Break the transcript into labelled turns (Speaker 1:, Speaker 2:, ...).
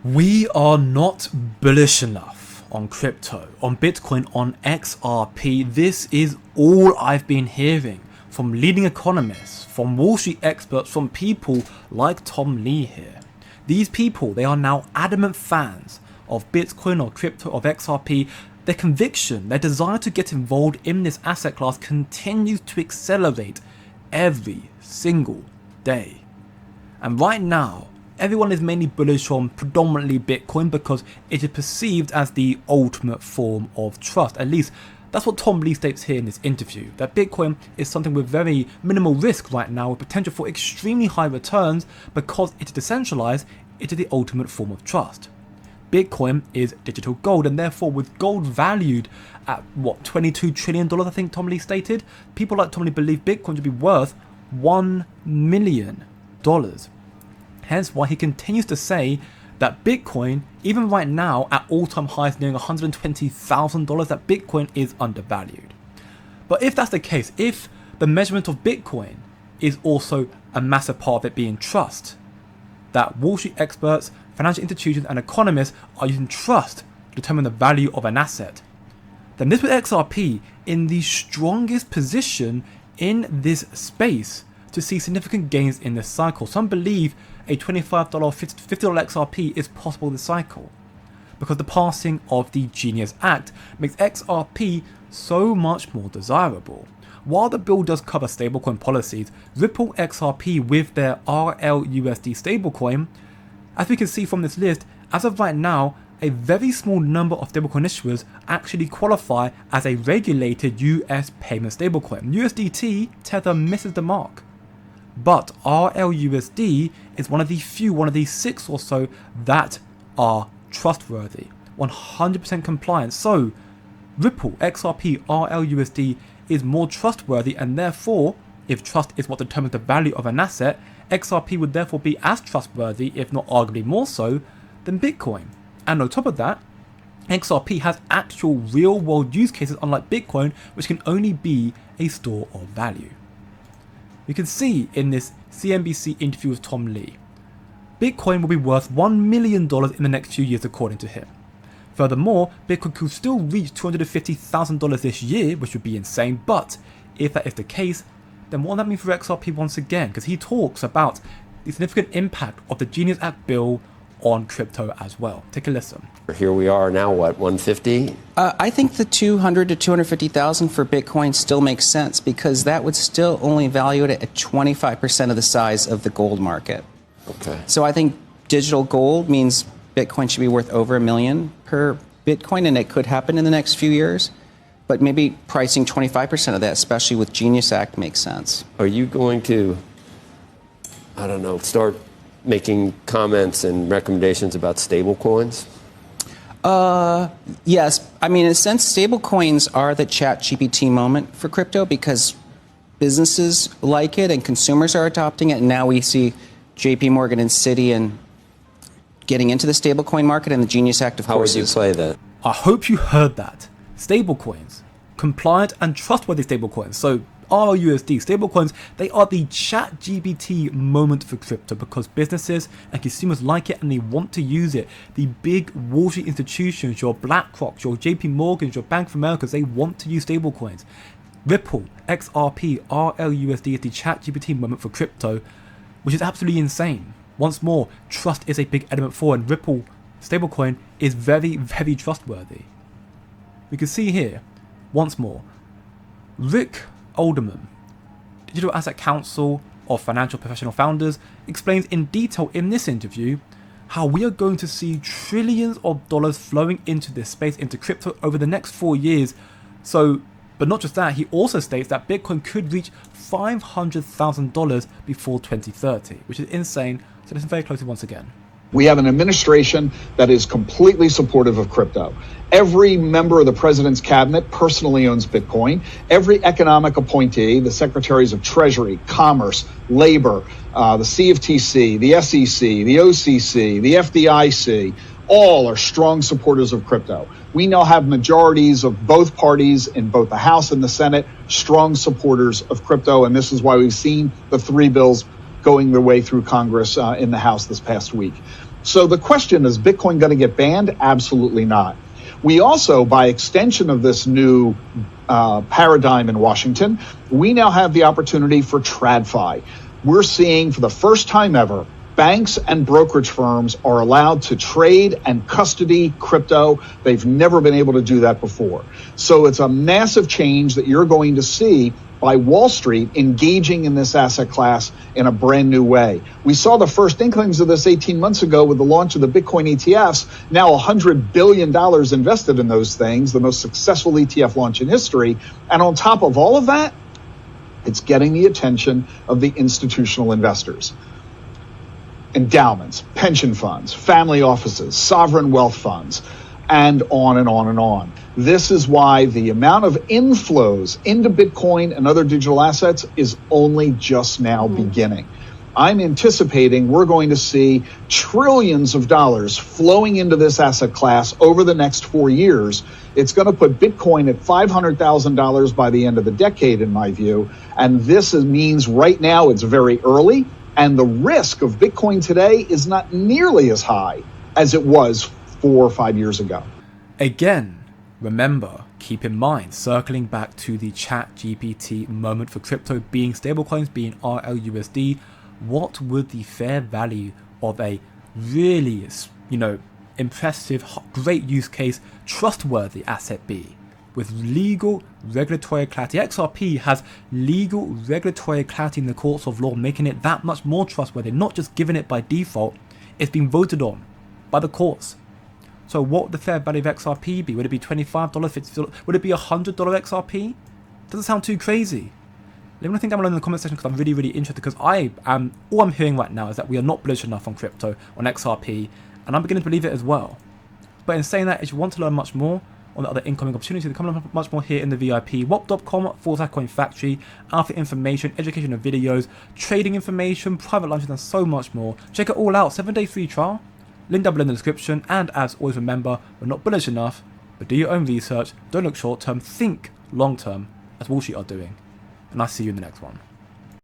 Speaker 1: We are not bullish enough on crypto, on Bitcoin, on XRP. This is all I've been hearing from leading economists, from Wall Street experts, from people like Tom Lee here. These people, they are now adamant fans of Bitcoin or crypto, of XRP. Their conviction, their desire to get involved in this asset class continues to accelerate every single day. And right now, everyone is mainly bullish on predominantly Bitcoin because it is perceived as the ultimate form of trust. At least that's what Tom Lee states here in this interview, that Bitcoin is something with very minimal risk right now, with potential for extremely high returns because it is decentralized. It is the ultimate form of trust. Bitcoin is digital gold, and therefore with gold valued at what, $22 trillion, I think Tom Lee stated, people like Tom Lee believe Bitcoin to be worth $1 million. Hence why he continues to say that Bitcoin, even right now at all-time highs nearing $120,000, that Bitcoin is undervalued. But if that's the case, if the measurement of Bitcoin is also a massive part of it being trust, that Wall Street experts, financial institutions and economists are using trust to determine the value of an asset, then this puts XRP in the strongest position in this space to see significant gains in this cycle. Some believe a $25, $50 XRP is possible this cycle because the passing of the Genius Act makes XRP so much more desirable. While the bill does cover stablecoin policies, Ripple XRP with their RLUSD stablecoin, as we can see from this list, as of right now, a very small number of stablecoin issuers actually qualify as a regulated US payment stablecoin. USDT Tether misses the mark. But RLUSD is one of the few, one of the 6 or so that are trustworthy, 100% compliant. So Ripple, XRP, RLUSD is more trustworthy, and therefore, if trust is what determines the value of an asset, XRP would therefore be as trustworthy, if not arguably more so, than Bitcoin. And on top of that, XRP has actual real world use cases, unlike Bitcoin, which can only be a store of value. You can see in this CNBC interview with Tom Lee, Bitcoin will be worth $1 million in the next few years according to him. Furthermore, Bitcoin could still reach $250,000 this year, which would be insane, but if that is the case, then what does that mean for XRP once again? Because he talks about the significant impact of the Genius Act bill on crypto as well. Take a listen.
Speaker 2: Here we are now, what, 150?
Speaker 3: I think the 200 to 250,000 for Bitcoin still makes sense because that would still only value it at 25% of the size of the gold market.
Speaker 2: Okay.
Speaker 3: So I think digital gold means Bitcoin should be worth over $1 million per Bitcoin, and it could happen in the next few years. But maybe pricing 25% of that, especially with Genius Act, makes sense.
Speaker 2: Are you going to, I don't know, start making comments and recommendations about stable coins?
Speaker 3: Yes. I mean, in a sense, stable coins are the ChatGPT moment for crypto because businesses like it and consumers are adopting it. And now we see JP Morgan and Citi and getting into the stablecoin market, and the Genius Act, of course.
Speaker 2: How would you play that?
Speaker 1: I hope you heard that. Stablecoins, compliant and trustworthy stablecoins. So RUSD stablecoins, they are the ChatGPT moment for crypto because businesses and consumers like it and they want to use it. The big Wall Street institutions, your BlackRock, your JP Morgans, your Bank of Americas, they want to use stablecoins. Ripple, XRP, RLUSD is the ChatGPT moment for crypto, which is absolutely insane. Once more, trust is a big element for, and Ripple stablecoin is very, very trustworthy. We can see here, once more, Rick Alderman, Digital Asset Council of Financial Professional Founders, explains in detail in this interview how we are going to see trillions of dollars flowing into this space, into crypto, over the next 4 years. So, but not just that, he also states that Bitcoin could reach $500,000 before 2030, which is insane. So listen very closely once again.
Speaker 4: We have an administration that is completely supportive of crypto. Every member of the president's cabinet personally owns Bitcoin. Every economic appointee, the secretaries of Treasury, Commerce, Labor, the CFTC, the SEC, the OCC, the FDIC, all are strong supporters of crypto. We now have majorities of both parties in both the House and the Senate, strong supporters of crypto. And this is why we've seen the 3 bills going their way through Congress in the House this past week. So the question is Bitcoin going to get banned? Absolutely not. We also, by extension of this new paradigm in Washington, we now have the opportunity for TradFi. We're seeing for the first time ever, banks and brokerage firms are allowed to trade and custody crypto. They've never been able to do that before. So it's a massive change that you're going to see by Wall Street engaging in this asset class in a brand new way. We saw the first inklings of this 18 months ago with the launch of the Bitcoin ETFs. Now $100 billion invested in those things, the most successful ETF launch in history. And on top of all of that, it's getting the attention of the institutional investors. Endowments, pension funds, family offices, sovereign wealth funds, and on and on and on. This is why the amount of inflows into Bitcoin and other digital assets is only just now beginning. I'm anticipating we're going to see trillions of dollars flowing into this asset class over the next 4 years. It's going to put Bitcoin at $500,000 by the end of the decade, in my view. And this means right now it's very early. And the risk of Bitcoin today is not nearly as high as it was 4 or 5 years ago.
Speaker 1: Again, remember, keep in mind, circling back to the ChatGPT moment for crypto being stablecoins, being RLUSD, what would the fair value of a really, impressive, great use case, trustworthy asset be? With legal regulatory clarity. XRP has legal regulatory clarity in the courts of law, making it that much more trustworthy, not just given it by default, it's been voted on by the courts. So what would the fair value of XRP be? Would it be $25, $50? Would it be $100 XRP? Doesn't sound too crazy. Let me know what you think down below in the comment section, because I'm really, really interested, because all I'm hearing right now is that we are not bullish enough on crypto, on XRP, and I'm beginning to believe it as well. But in saying that, if you want to learn much more on the other incoming opportunities, come on much more here in the VIP, wop.com/coin-factory, alpha information, educational videos, trading information, private lunches, and so much more. Check it all out, 7-day free trial, link down below in the description, and as always remember, we're not bullish enough, but do your own research, don't look short term, think long term, as Wall Street are doing. And I'll see you in the next one.